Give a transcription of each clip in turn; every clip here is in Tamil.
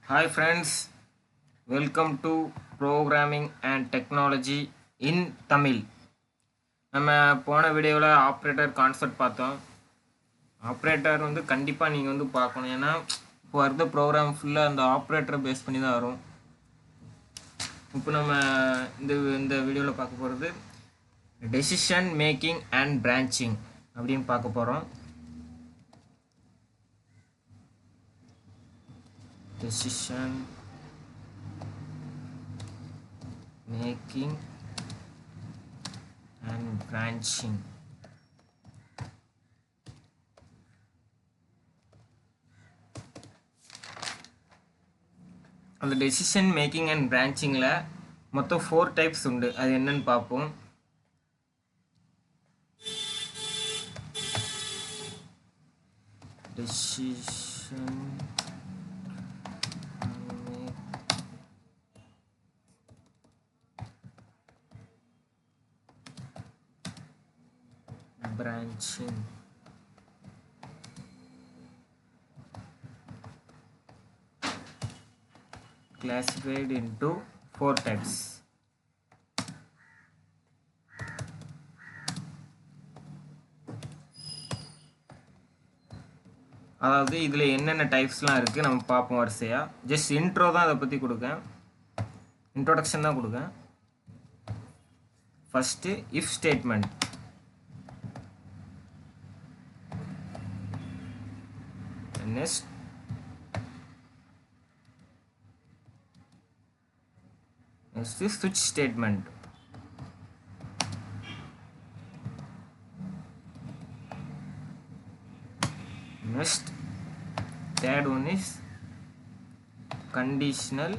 Hi friends, welcome to Programming and Technology in Tamil. நம்ம போன வீடியோவில் ஆப்ரேட்டர் கான்செப்ட் பார்த்தோம். ஆப்ரேட்டர் கண்டிப்பாக நீங்கள் பார்க்கணும். ஏன்னா இப்போ வருது ப்ரோக்ராம் ஃபுல்லாக அந்த ஆப்ரேட்டரை பேஸ் பண்ணி தான் வரும். இப்போ நம்ம இந்த வீடியோவில் பார்க்க போகிறது டெசிஷன் மேக்கிங் அண்ட் பிரான்ச்சிங் அப்படின்னு பார்க்க போகிறோம். Decision making and branching. அந்த டெசிஷன் மேக்கிங் அண்ட் பிரான்ச்சிங்கில் மொத்தம் 4 டைப்ஸ் உண்டு. அது என்னன்னு பார்ப்போம். Decision branching. Classified into 4 types. அதாவது இதில் என்னென்ன டைப்ஸ்லாம் இருக்குது நம்ம பார்ப்போம் வரிசையாக. ஜஸ்ட் இன்ட்ரோ தான் அதை பற்றி கொடுக்கேன், இன்ட்ரோடக்ஷன் தான் கொடுக்கேன். First if statement. Next is switch statement. Next, third one is conditional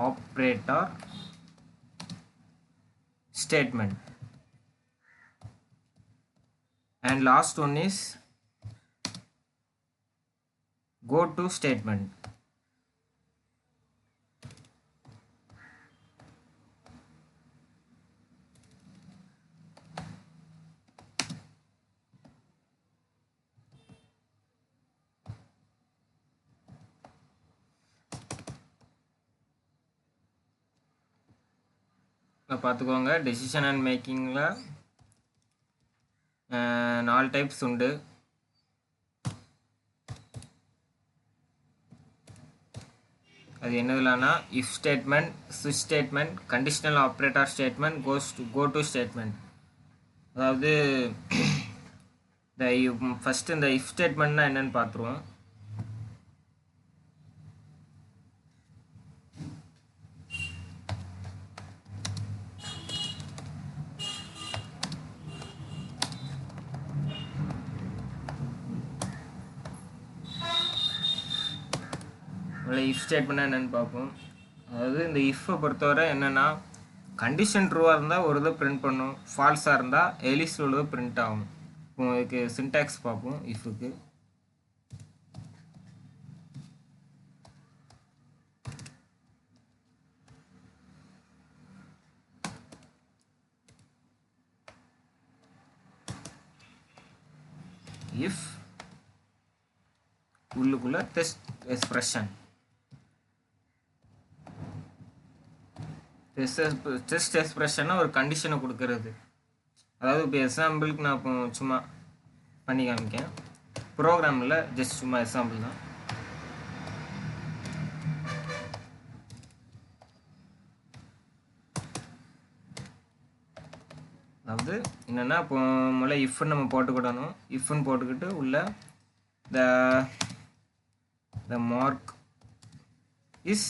operator statement. And last one is go to statement. பார்த்துக்கோங்க, டெசிஷன் அண்ட் மேக்கிங்கில் 4 டைப்ஸ் உண்டு. அது என்னதுலான்னா இஃப் ஸ்டேட்மெண்ட், ஸ்விட்ச் statement, conditional operator statement, go to statement. அதாவது ஃபஸ்ட்டு இந்த இஃப் ஸ்டேட்மெண்ட்னா என்னன்னு பார்த்துருவோம். இஃப் ஸ்டேட்மெண்ட்னா என்னென்னு பார்ப்போம். அதாவது இந்த இஃப்பை பொறுத்தவரை என்னென்னா, கண்டிஷன் ட்ரூவாக இருந்தால் ஒரு இதை பிரிண்ட் பண்ணும், ஃபால்ஸாக இருந்தால் எலிஸில் உள்ளதை பிரிண்ட் ஆகும். இப்போ இதுக்கு சின்டாக்ஸ் பார்ப்போம். இஃப்க்கு இஃப் உள்ளுக்குள்ள டெஸ்ட் எக்ஸ்பிரஷன். டெஸ்ட் எக்ஸ்பிரஷன்னா ஒரு கண்டிஷனை கொடுக்கறது. அதாவது இப்போ எக்ஸாம்பிளுக்கு நான் இப்போ சும்மா பண்ணி காமிக்கேன். ப்ரோக்ராமில் ஜஸ்ட் சும்மா எக்ஸாம்பிள் தான். அதாவது என்னென்னா, இப்போ முதல்ல இஃப்னு நம்ம போட்டுக்கிடணும். இஃப்னு போட்டுக்கிட்டு உள்ள the mark is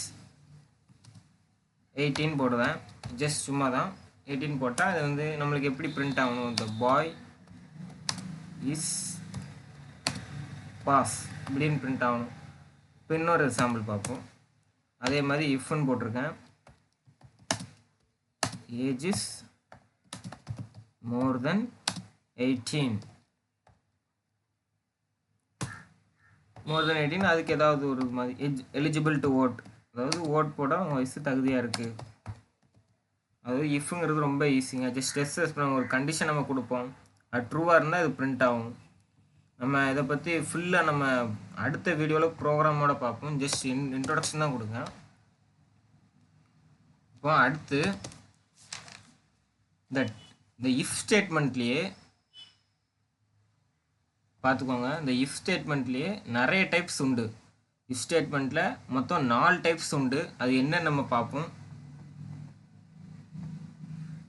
18 போடுவேன். ஜஸ்ட் சும்மா தான் 18 போட்டால் அது நம்மளுக்கு எப்படி பிரிண்ட் ஆகணும், இந்த பாய் இஸ் பாஸ் இப்படின்னு பிரிண்ட் ஆகணும். இப்போ இன்னொரு எக்ஸாம்பிள் பார்ப்போம். அதே மாதிரி இஃப்னு போட்டிருக்கேன். ஏஜ் இஸ் மோர் தென் 18. மோர் தென் 18 அதுக்கு ஏதாவது ஒரு மாதிரி எலிஜிபிள் டு ஓட், அதாவது ஓட் போட அவங்க வயசு தகுதியாக இருக்குது. அதாவது இஃப்ங்கிறது ரொம்ப ஈஸிங்க. ஜஸ்ட் ஒரு கண்டிஷன் நம்ம கொடுப்போம், அது ட்ரூவாக இருந்தால் அது பிரிண்ட் ஆகும். நம்ம இதை பற்றி ஃபுல்லாக நம்ம அடுத்த வீடியோவில் ப்ரோக்ராமோட பார்ப்போம். ஜஸ்ட் இன்ட்ரொடக்ஷன் தான் கொடுங்க. இப்போ அடுத்து இந்த இஃப் ஸ்டேட்மெண்ட்லேயே பார்த்துக்கோங்க. இந்த இஃப் ஸ்டேட்மெண்ட்லேயே நிறைய டைப்ஸ் உண்டு. இஃப் ஸ்டேட்மெண்ட்டில் மொத்தம் 4 டைப்ஸ் உண்டு. அது என்ன நம்ம பார்ப்போம்.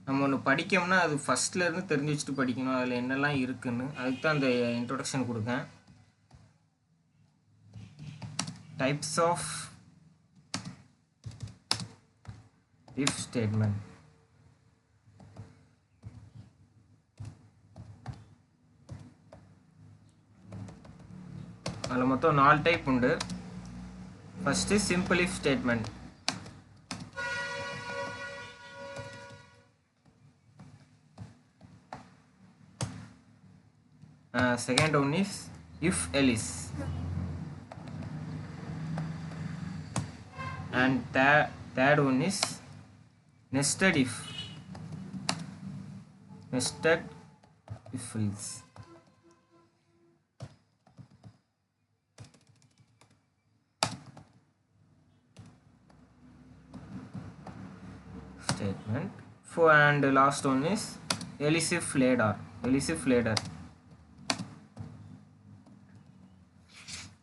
நம்ம ஒன்று படிக்கோம்னா அது ஃபஸ்ட்லேருந்து தெரிஞ்சு வச்சுட்டு படிக்கணும், அதில் என்னெல்லாம் இருக்குன்னு. அதுக்கு தான் அந்த இன்ட்ரொடக்ஷன் கொடுக்கேன். Types of if statement. அதில் மொத்தம் 4 டைப் உண்டு. First simple if statement. Second one is if else, and third one is nested if else. Statement. And last one is else if later.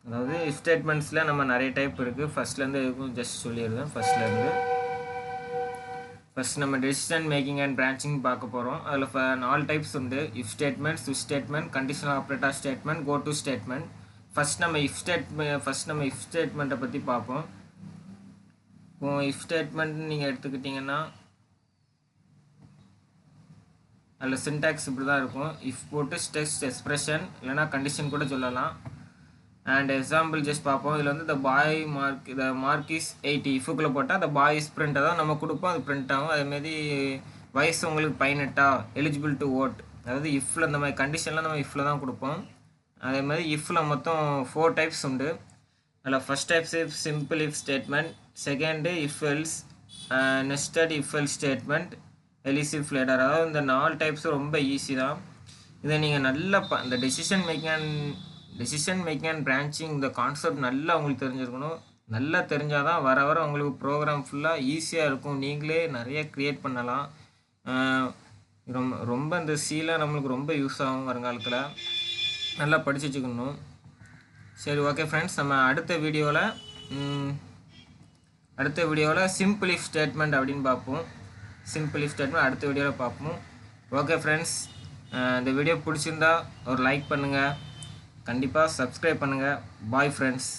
அதாவது இஃப் ஸ்டேட்மெண்ட்ஸில் நம்ம நிறைய டைப் இருக்குது. ஃபஸ்ட்லேருந்து எதுக்கும் ஜஸ்ட் சொல்லிடுவேன். ஃபஸ்ட் நம்ம டெசிஷன் மேக்கிங் அண்ட் பிரான்ச்சிங் பார்க்க போகிறோம். அதில் 4 டைப்ஸ் உண்டு. இஃப் ஸ்டேட்மெண்ட், ஸ்விட்ச் statement, conditional operator statement, go to statement. First நம்ம இஃப் ஸ்டேட்மெண்ட்டை பற்றி பார்ப்போம். இப்போ இஃப் ஸ்டேட்மெண்ட் நீங்கள் எடுத்துக்கிட்டிங்கன்னா அதில் சின்டாக்ஸ் இப்படி தான் இருக்கும். இஃப் போட்டு டெக்ஸ்ட் எக்ஸ்பிரஷன் இல்லைனா கண்டிஷன் கூட சொல்லலாம். அண்ட் எக்ஸாம்பிள் ஜஸ்ட் பார்ப்போம். இதில் வந்து த மார்க் இஸ் 80 இஃபுக்குள்ளே போட்டால் த பாய் இஸ் பிரிண்ட் தான் நம்ம கொடுப்போம், அது பிரிண்ட் ஆகும். அதேமாரி வயசு உங்களுக்கு 18 எலிஜிபிள் டு ஓட். அதாவது இஃப்பில் இந்த மாதிரி கண்டிஷனில் நம்ம இஃப்பில் தான் கொடுப்போம். அதே மாதிரி இஃப்பில் மொத்தம் 4 டைப்ஸ் உண்டு. அதில் first types if simple if statement, second if else, nested if else statement, else if later. அதாவது இந்த 4 டைப்ஸும் ரொம்ப ஈஸி தான். இதை நீங்கள் நல்லா இந்த டெசிஷன் மேக்கிங் அண்ட் பிரான்ச்சிங் இந்த கான்செப்ட் நல்லா உங்களுக்கு தெரிஞ்சிருக்கணும். நல்லா தெரிஞ்சால் தான் வர உங்களுக்கு ப்ரோக்ராம் ஃபுல்லாக ஈஸியாக இருக்கும். நீங்களே நிறைய க்ரியேட் பண்ணலாம். ரொம்ப இந்த சீலாம் நம்மளுக்கு ரொம்ப யூஸ் ஆகும் வருங்காலத்தில். நல்லா படித்து வச்சுக்கணும். சரி, ஓகே ஃப்ரெண்ட்ஸ், நம்ம அடுத்த வீடியோவில் சிம்பிள் இஃப் ஸ்டேட்மெண்ட் அப்படின்னு பார்ப்போம். சிம்பிள் இஃப் ஸ்டேட்மெண்ட் அடுத்த வீடியோவில் பார்ப்போம். ஓகே ஃப்ரெண்ட்ஸ், இந்த வீடியோ பிடிச்சிருந்தா ஒரு லைக் பண்ணுங்கள், கண்டிப்பாக சப்ஸ்கிரைப் பண்ணுங்கள். Bye friends.